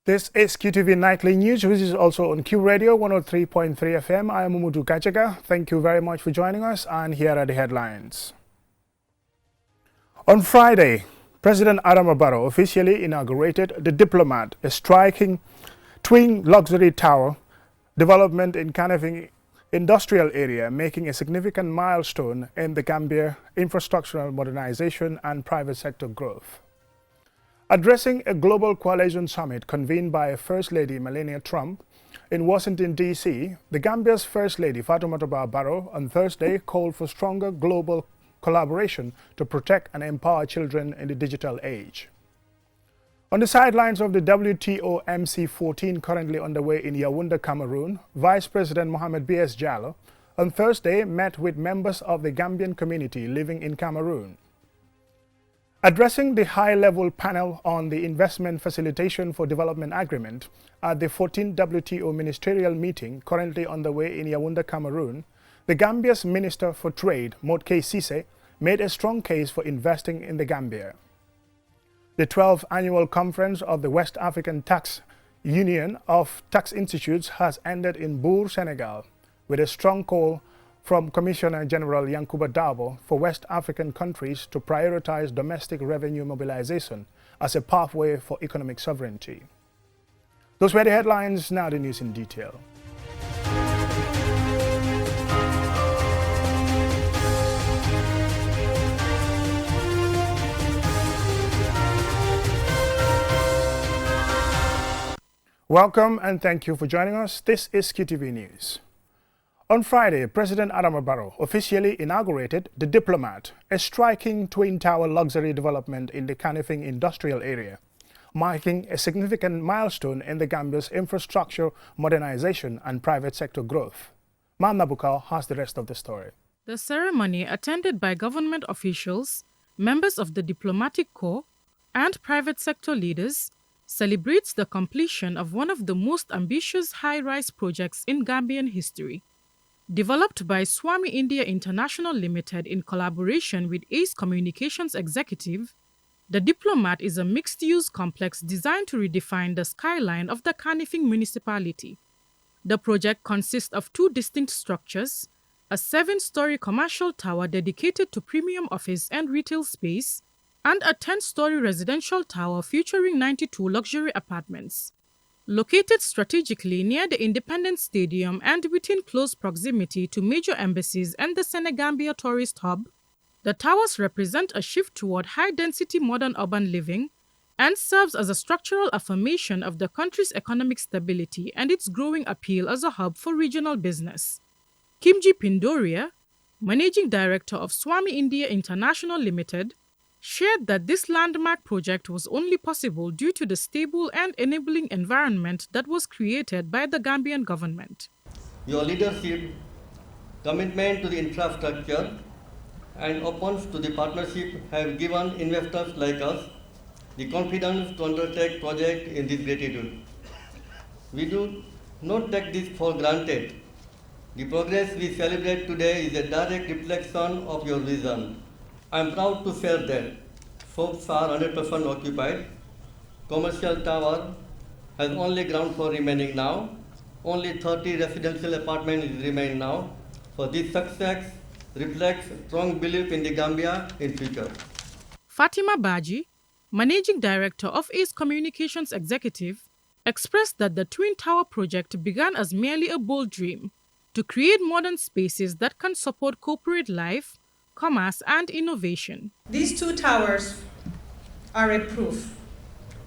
This is QTV Nightly News, which is also on Q Radio 103.3 FM. I am Umudu Kachaga. Thank you very much for joining us, and here are the headlines. On Friday, President Adama Barrow officially inaugurated The Diplomat, a striking twin luxury tower development in Kanifing industrial area, making a significant milestone in the Gambia infrastructural modernization and private sector growth. Addressing a global coalition summit convened by First Lady Melania Trump in Washington, D.C., the Gambia's First Lady Fatoumata Barrow on Thursday called for stronger global collaboration to protect and empower children in the digital age. On the sidelines of the WTO MC14 currently underway in Yaoundé, Cameroon, Vice President Mohamed B.S. Jallow on Thursday met with members of the Gambian community living in Cameroon. Addressing the high-level panel on the Investment Facilitation for Development Agreement at the 14th WTO ministerial meeting currently underway in Yaoundé, Cameroon, the Gambia's Minister for Trade, Motke Cisse, made a strong case for investing in the Gambia. The 12th annual conference of the West African Tax Union of Tax Institutes has ended in Bour, Senegal, with a strong call from Commissioner General Yankuba Dabo for West African countries to prioritize domestic revenue mobilization as a pathway for economic sovereignty. Those were the headlines, now the news in detail. Welcome and thank you for joining us. This is QTV News. On Friday, President Adama Barrow officially inaugurated The Diplomat, a striking twin-tower luxury development in the Kanifing industrial area, marking a significant milestone in the Gambia's infrastructure modernization and private sector growth. Man Nabukal has the rest of the story. The ceremony, attended by government officials, members of the diplomatic corps, and private sector leaders, celebrates the completion of one of the most ambitious high-rise projects in Gambian history. Developed by Swami India International Limited in collaboration with ACE Communications Executive, The Diplomat is a mixed-use complex designed to redefine the skyline of the Kanifing municipality. The project consists of two distinct structures, a 7-story commercial tower dedicated to premium office and retail space, and a 10-story residential tower featuring 92 luxury apartments. Located strategically near the Independence Stadium and within close proximity to major embassies and the Senegambia tourist hub, the towers represent a shift toward high-density modern urban living and serves as a structural affirmation of the country's economic stability and its growing appeal as a hub for regional business. Kimji Pindoria, Managing Director of Swami India International Limited, shared that this landmark project was only possible due to the stable and enabling environment that was created by the Gambian government. Your leadership, commitment to the infrastructure, and openness to the partnership have given investors like us the confidence to undertake projects in this latitude. We do not take this for granted. The progress we celebrate today is a direct reflection of your vision. I am proud to share that shops are 100% occupied. Commercial tower has only ground floor remaining now. Only 30 residential apartments remain now. For this success reflects strong belief in the Gambia in future. Fatima Baji, Managing Director of ACE Communications Executive, expressed that the Twin Tower project began as merely a bold dream to create modern spaces that can support corporate life, commerce, and innovation. These two towers are a proof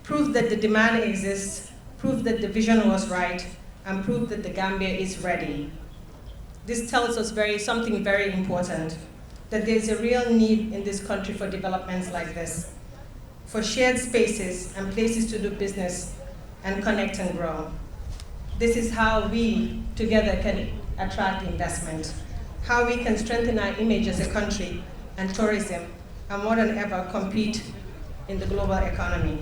that the demand exists, proof that the vision was right, and proof that the Gambia is ready. This tells us something very important, that there's a real need in this country for developments like this, for shared spaces and places to do business and connect and grow. This is how we together can attract investment, how we can strengthen our image as a country and tourism, and more than ever compete in the global economy.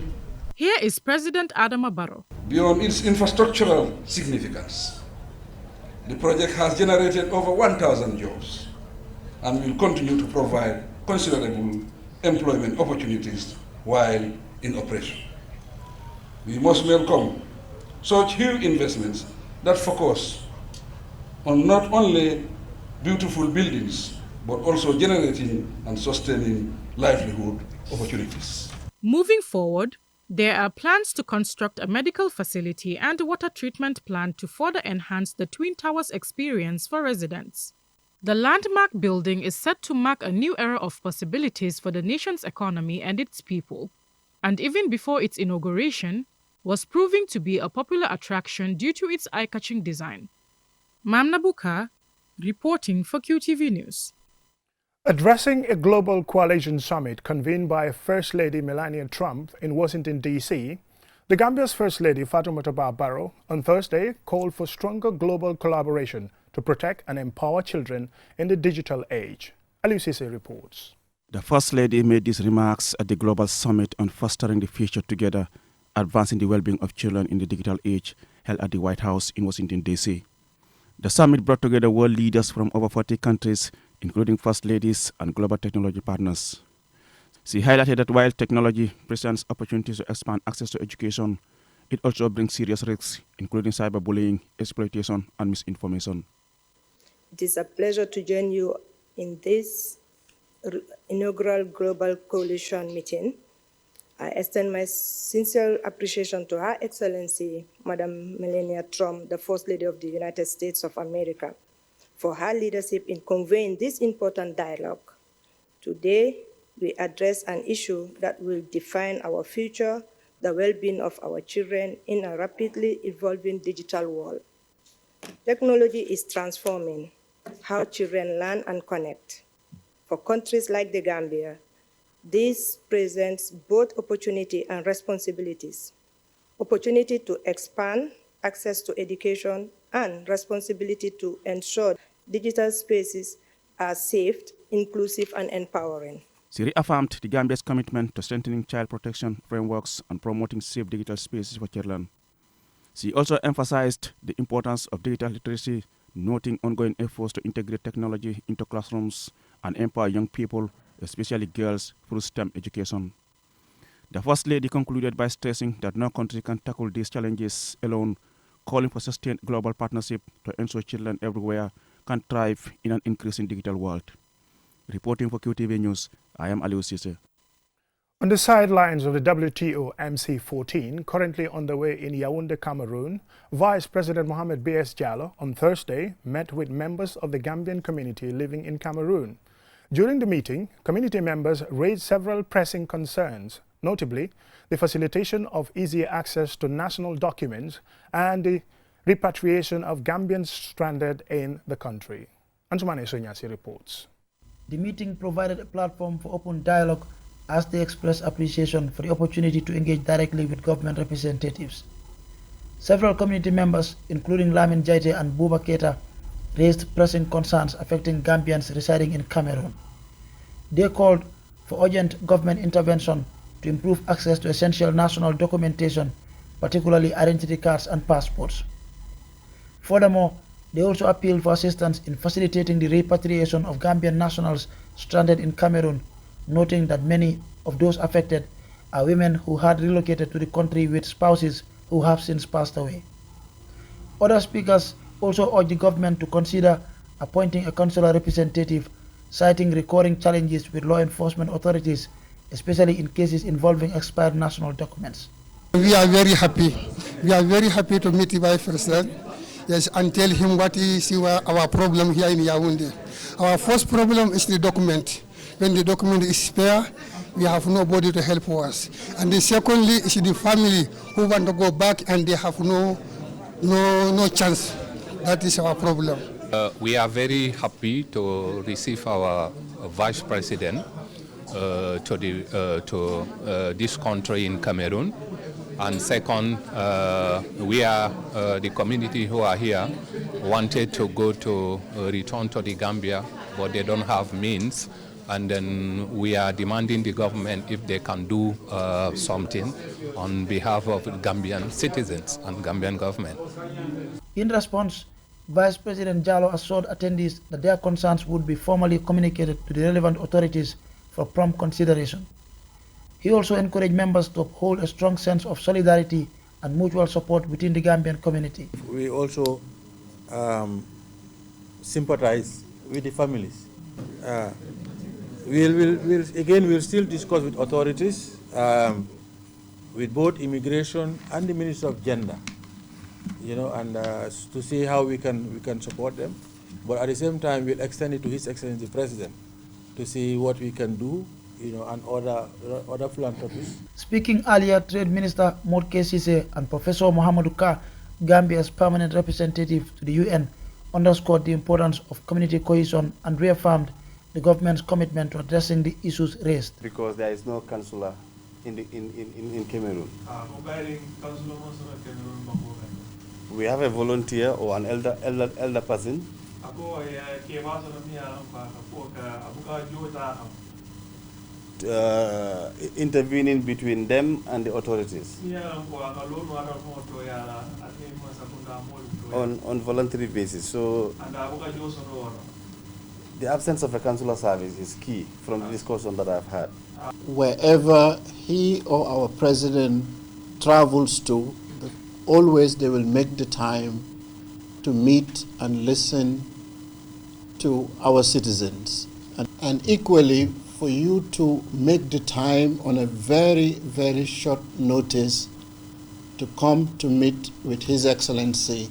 Here is President Adama Barrow. Beyond its infrastructural significance, the project has generated over 1,000 jobs and will continue to provide considerable employment opportunities while in operation. We must welcome such huge investments that focus on not only beautiful buildings, but also generating and sustaining livelihood opportunities. Moving forward, there are plans to construct a medical facility and a water treatment plant to further enhance the Twin Towers experience for residents. The landmark building is set to mark a new era of possibilities for the nation's economy and its people, and even before its inauguration, was proving to be a popular attraction due to its eye-catching design. Mamna Buka, reporting for QTV News. Addressing a global coalition summit convened by First Lady Melania Trump in Washington, D.C., the Gambia's First Lady Fatoumata Barrow on Thursday called for stronger global collaboration to protect and empower children in the digital age. Alusise reports. The First Lady made these remarks at the Global Summit on Fostering the Future Together, Advancing the Well-being of Children in the Digital Age, held at the White House in Washington, D.C. The summit brought together world leaders from over 40 countries, including First Ladies and global technology partners. She highlighted that while technology presents opportunities to expand access to education, it also brings serious risks, including cyberbullying, exploitation, and misinformation. It is a pleasure to join you in this inaugural Global Coalition meeting. I extend my sincere appreciation to Her Excellency, Madam Melania Trump, the First Lady of the United States of America, for her leadership in conveying this important dialogue. Today, we address an issue that will define our future, the well-being of our children in a rapidly evolving digital world. Technology is transforming how children learn and connect. For countries like the Gambia, this presents both opportunity and responsibilities. Opportunity to expand access to education and responsibility to ensure digital spaces are safe, inclusive, and empowering. She reaffirmed the Gambia's commitment to strengthening child protection frameworks and promoting safe digital spaces for children. She also emphasized the importance of digital literacy, noting ongoing efforts to integrate technology into classrooms and empower young people, especially girls, through STEM education. The First Lady concluded by stressing that no country can tackle these challenges alone, calling for sustained global partnership to ensure children everywhere can thrive in an increasing digital world. Reporting for QTV News, I am Aliou Cisse. On the sidelines of the WTO MC14, currently underway in Yaoundé, Cameroon, Vice President Mohamed B.S. Diallo on Thursday met with members of the Gambian community living in Cameroon. During the meeting, community members raised several pressing concerns, notably the facilitation of easier access to national documents and the repatriation of Gambians stranded in the country. Ansumane Sonyasi reports. The meeting provided a platform for open dialogue as they expressed appreciation for the opportunity to engage directly with government representatives. Several community members, including Lamin Jaite and Bouba Keita, raised pressing concerns affecting Gambians residing in Cameroon. They called for urgent government intervention to improve access to essential national documentation, particularly identity cards and passports. Furthermore, they also appealed for assistance in facilitating the repatriation of Gambian nationals stranded in Cameroon, noting that many of those affected are women who had relocated to the country with spouses who have since passed away. Other speakers also urged the government to consider appointing a consular representative, citing recurring challenges with law enforcement authorities, especially in cases involving expired national documents. We are very happy. We are very happy to meet the Vice President. Yes, and tell him what is our problem here in Yaoundé. Our first problem is the document. When the document is spare, we have nobody to help us. And the secondly is the family who want to go back and they have no chance. That is our problem. We are very happy to receive our Vice President to this country in Cameroon. And second, we are the community who are here wanted to go to return to the Gambia, but they don't have means. And then we are demanding the government if they can do something on behalf of Gambian citizens and Gambian government. In response, Vice President Diallo assured attendees that their concerns would be formally communicated to the relevant authorities for prompt consideration. He also encouraged members to uphold a strong sense of solidarity and mutual support within the Gambian community. We also sympathize with the families. We'll still discuss with authorities, with both immigration and the Minister of Gender, and to see how we can support them. But at the same time, we'll extend it to His Excellency the President to see what we can do, and other philanthropies. Speaking earlier, Trade Minister Morke Sise and Professor Mohamedou Ka, Gambia's permanent representative to the UN, underscored the importance of community cohesion and reaffirmed the government's commitment to addressing the issues raised. Because there is no councillor in Cameroon. We have a volunteer or an elder person. Intervening between them and the authorities on voluntary basis. So the absence of a consular service is key from the discussion that I've had. Wherever he or our president travels to, always they will make the time to meet and listen to our citizens. And equally, for you to make the time on a very, very short notice to come to meet with His Excellency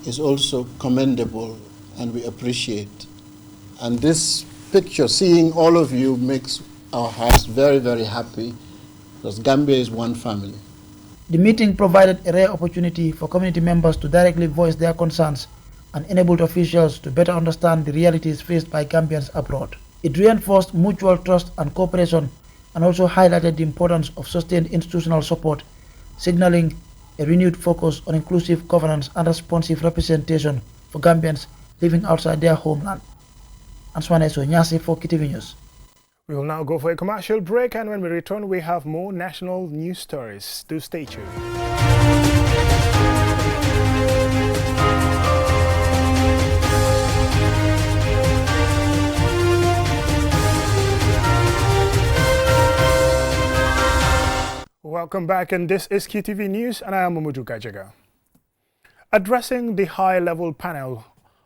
is also commendable, and we appreciate. And this picture, seeing all of you, makes our hearts very, very happy, because Gambia is one family. The meeting provided a rare opportunity for community members to directly voice their concerns and enabled officials to better understand the realities faced by Gambians abroad. It reinforced mutual trust and cooperation, and also highlighted the importance of sustained institutional support, signaling a renewed focus on inclusive governance and responsive representation for Gambians living outside their homeland. Answane Nyasi for KTV News. We will now go for a commercial break, and when we return, we have more national news stories. Do stay tuned. Welcome back, and this is QTV News, and I am Mamudu Gajaga. Addressing the high-level panel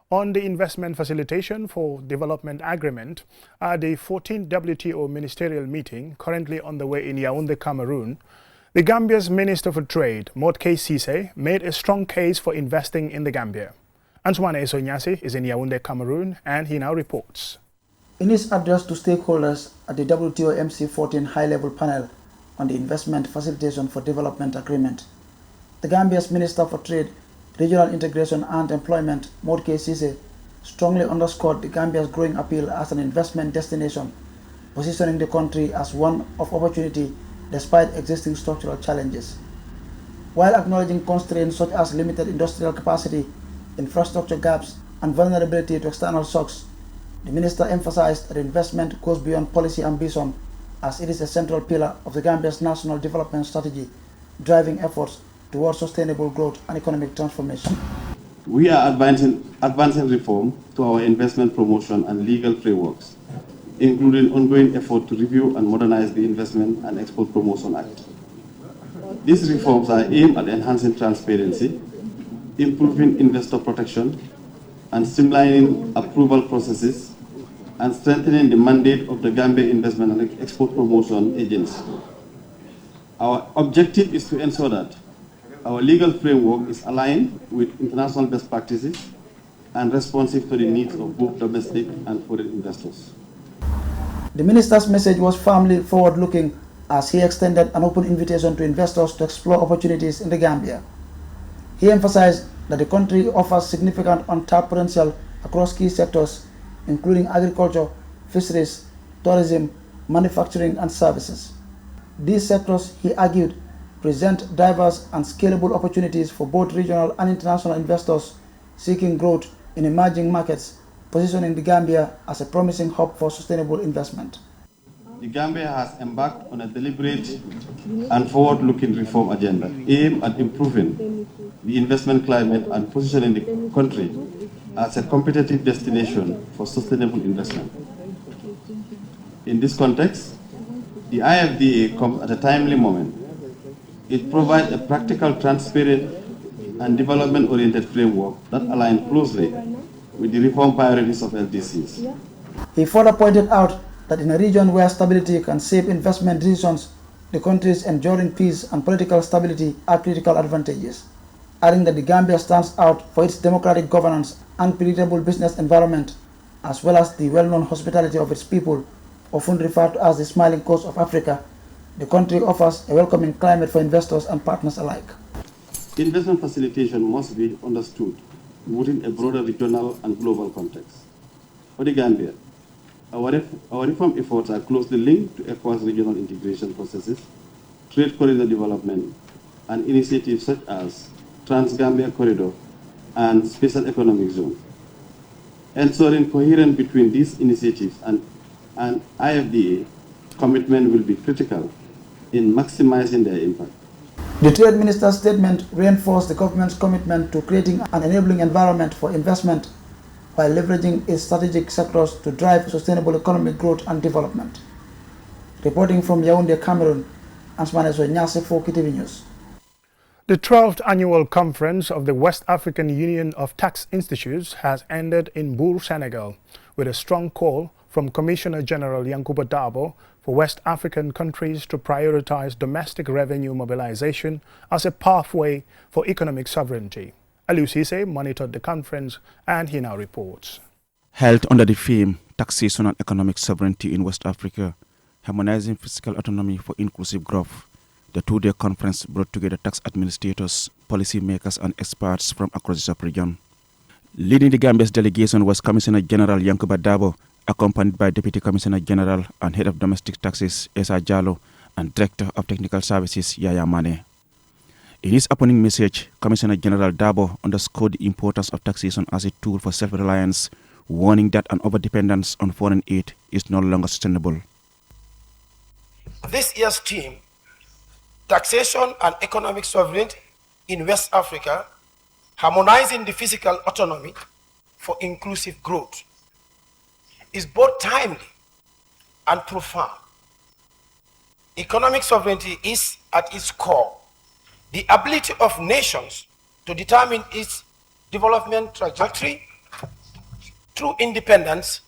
on the investment facilitation for development agreement at the 14th WTO ministerial meeting currently on the way in Yaoundé, Cameroon, the Gambia's Minister for Trade, Morke Sise, made a strong case for investing in the Gambia. Antoine Esonyasi is in Yaoundé, Cameroon, and he now reports. In his address to stakeholders at the WTO MC14 high-level panel on the investment facilitation for development agreement, the Gambia's Minister for Trade, Regional Integration and Employment, Morke Sise, strongly underscored the Gambia's growing appeal as an investment destination, positioning the country as one of opportunity despite existing structural challenges. While acknowledging constraints such as limited industrial capacity, infrastructure gaps, and vulnerability to external shocks, the minister emphasized that investment goes beyond policy ambition, as it is a central pillar of the Gambia's national development strategy, driving efforts towards sustainable growth and economic transformation. We are advancing reform to our investment promotion and legal frameworks, including ongoing effort to review and modernize the Investment and Export Promotion Act. These reforms are aimed at enhancing transparency, improving investor protection, and streamlining approval processes, and strengthening the mandate of the Gambia Investment and Export Promotion Agency. Our objective is to ensure that our legal framework is aligned with international best practices and responsive to the needs of both domestic and foreign investors. The minister's message was firmly forward-looking as he extended an open invitation to investors to explore opportunities in the Gambia. He emphasized that the country offers significant untapped potential across key sectors, including agriculture, fisheries, tourism, manufacturing, and services. These sectors, he argued, present diverse and scalable opportunities for both regional and international investors seeking growth in emerging markets, positioning the Gambia as a promising hub for sustainable investment. The Gambia has embarked on a deliberate and forward-looking reform agenda aimed at improving the investment climate and positioning the country as a competitive destination for sustainable investment. In this context, the IFDA comes at a timely moment It provides a practical, transparent, and development-oriented framework that aligns closely with the reform priorities of LDCs. He further pointed out that in a region where stability can shape investment decisions, the country's enduring peace and political stability are critical advantages, adding that the Gambia stands out for its democratic governance and predictable business environment, as well as the well-known hospitality of its people, often referred to as the smiling coast of Africa. The country offers a welcoming climate for investors and partners alike. Investment facilitation must be understood within a broader regional and global context. For the Gambia, our reform efforts are closely linked to ECOWAS regional integration processes, trade corridor development, and initiatives such as Trans-Gambia Corridor and Special Economic Zone. Ensuring coherence between these initiatives and IFDA commitment will be critical in maximizing their impact. The Trade Minister's statement reinforced the government's commitment to creating an enabling environment for investment by leveraging its strategic sectors to drive sustainable economic growth and development. Reporting from Yaoundé, Cameroon, Ansmane Nyase for KTV News. The 12th annual conference of the West African Union of Tax Institutes has ended in Bour, Senegal, with a strong call from Commissioner General Yankuba Dabo for West African countries to prioritize domestic revenue mobilization as a pathway for economic sovereignty. Aliou Cisse monitored the conference and he now reports. Held under the theme Taxation and Economic Sovereignty in West Africa, Harmonizing Fiscal Autonomy for Inclusive Growth, the two-day conference brought together tax administrators, policymakers and experts from across the sub-region. Leading the Gambia's delegation was Commissioner General Yankuba Dabo, accompanied by Deputy Commissioner General and Head of Domestic Taxes Esa Jallo and Director of Technical Services Yaya Mane. In his opening message, Commissioner General Dabo underscored the importance of taxation as a tool for self-reliance, warning that an overdependence on foreign aid is no longer sustainable. This year's theme, Taxation and Economic Sovereignty in West Africa, Harmonizing the Fiscal Autonomy for Inclusive Growth, is both timely and profound. Economic sovereignty is at its core the ability of nations to determine its development trajectory through independence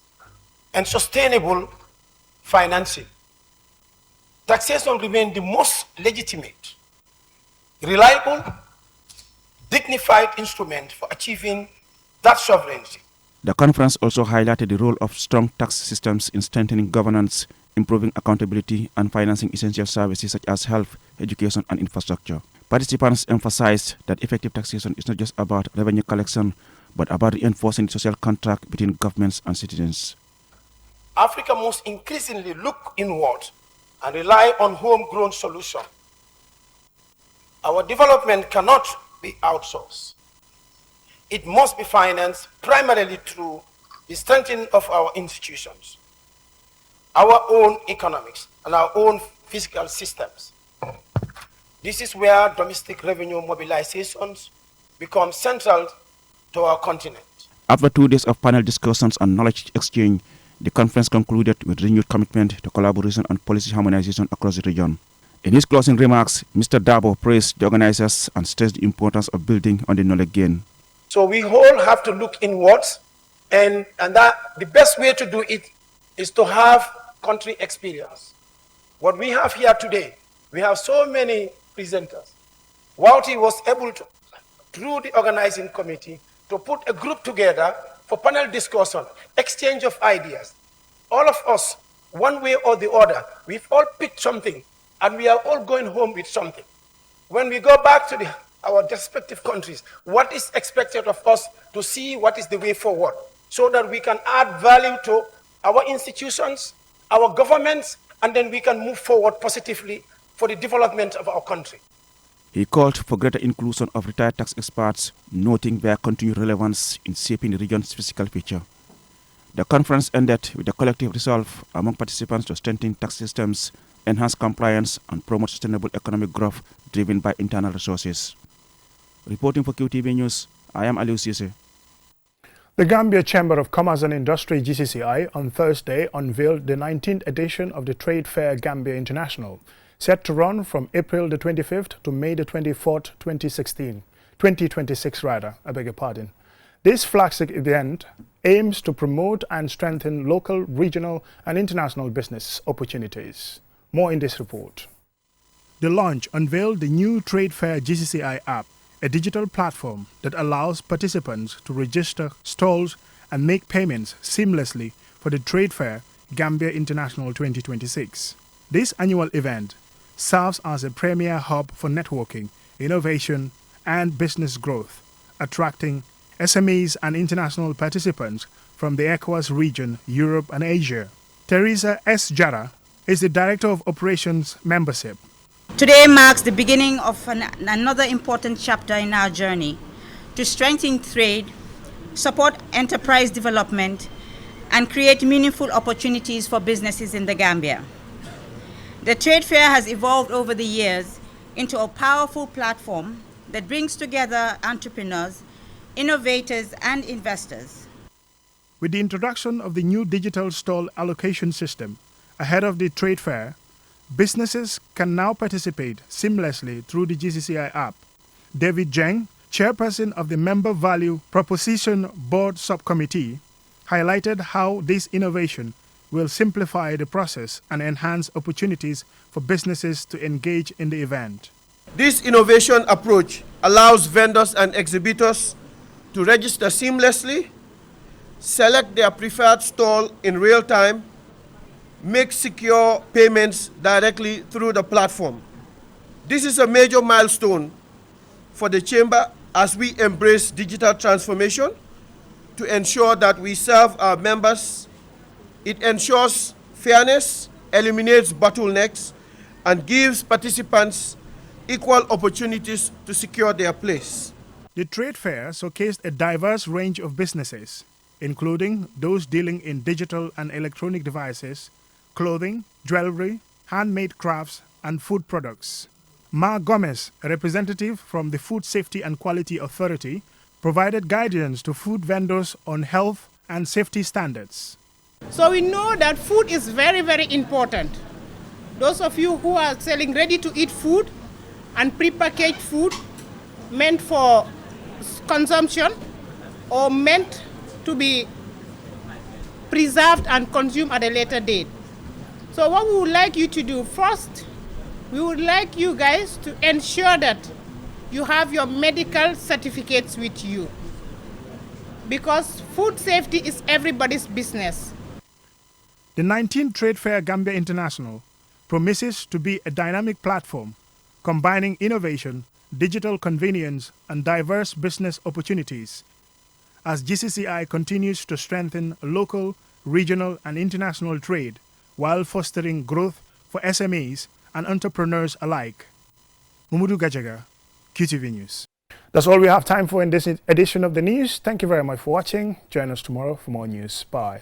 and sustainable financing. Taxation remains the most legitimate, reliable, dignified instrument for achieving that sovereignty. The conference also highlighted the role of strong tax systems in strengthening governance, improving accountability, and financing essential services such as health, education, and infrastructure. Participants emphasized that effective taxation is not just about revenue collection, but about reinforcing the social contract between governments and citizens. Africa must increasingly look inward and rely on homegrown solutions. Our development cannot be outsourced. It must be financed primarily through the strengthening of our institutions, our own economics, and our own fiscal systems. This is where domestic revenue mobilizations become central to our continent. After 2 days of panel discussions and knowledge exchange, the conference concluded with renewed commitment to collaboration and policy harmonization across the region. In his closing remarks, Mr. Dabo praised the organizers and stressed the importance of building on the knowledge gain. So we all have to look inwards, and that the best way to do it is to have country experience. What we have here today, we have so many presenters. WAUTI was able to, through the organizing committee, to put a group together for panel discussion, exchange of ideas. All of us, one way or the other, we've all picked something, and we are all going home with something. When we go back to our respective countries, what is expected of us to see what is the way forward, so that we can add value to our institutions, our governments, and then we can move forward positively for the development of our country. He called for greater inclusion of retired tax experts, noting their continued relevance in shaping the region's fiscal future. The conference ended with a collective resolve among participants to strengthen tax systems, enhance compliance, and promote sustainable economic growth driven by internal resources. Reporting for QTV News, I am Aliou Cisse. The Gambia Chamber of Commerce and Industry GCCI on Thursday unveiled the 19th edition of the Trade Fair Gambia International, set to run from April the 25th to May the 24th, 2026 rather, I beg your pardon. This flagship event aims to promote and strengthen local, regional and international business opportunities. More in this report. The launch unveiled the new Trade Fair GCCI app, a digital platform that allows participants to register stalls and make payments seamlessly for the Trade Fair Gambia International 2026. This annual event serves as a premier hub for networking, innovation and business growth, attracting SMEs and international participants from the ECOWAS region, Europe and Asia. Teresa S. Jara is the Director of Operations Membership. Today marks the beginning of another important chapter in our journey to strengthen trade, support enterprise development, and create meaningful opportunities for businesses in the Gambia. The trade fair has evolved over the years into a powerful platform that brings together entrepreneurs, innovators, and investors. With the introduction of the new digital stall allocation system ahead of the trade fair, businesses can now participate seamlessly through the GCCI app. David Jeng, chairperson of the Member Value Proposition Board Subcommittee, highlighted how this innovation will simplify the process and enhance opportunities for businesses to engage in the event. This innovation approach allows vendors and exhibitors to register seamlessly, select their preferred stall in real time, make secure payments directly through the platform. This is a major milestone for the Chamber as we embrace digital transformation to ensure that we serve our members. It ensures fairness, eliminates bottlenecks, and gives participants equal opportunities to secure their place. The trade fair showcased a diverse range of businesses, including those dealing in digital and electronic devices, clothing, jewelry, handmade crafts, and food products. Ma Gomez, a representative from the Food Safety and Quality Authority, provided guidance to food vendors on health and safety standards. So we know that food is very, very important. Those of you who are selling ready-to-eat food and prepackaged food meant for consumption or meant to be preserved and consumed at a later date. So what we would like you to do first, we would like you guys to ensure that you have your medical certificates with you, because food safety is everybody's business. The 19th Trade Fair Gambia International promises to be a dynamic platform combining innovation, digital convenience, and diverse business opportunities as GCCI continues to strengthen local, regional, and international trade while fostering growth for SMEs and entrepreneurs alike. Mumudu Gajaga, QTV News. That's all we have time for in this edition of the news. Thank you very much for watching. Join us tomorrow for more news. Bye.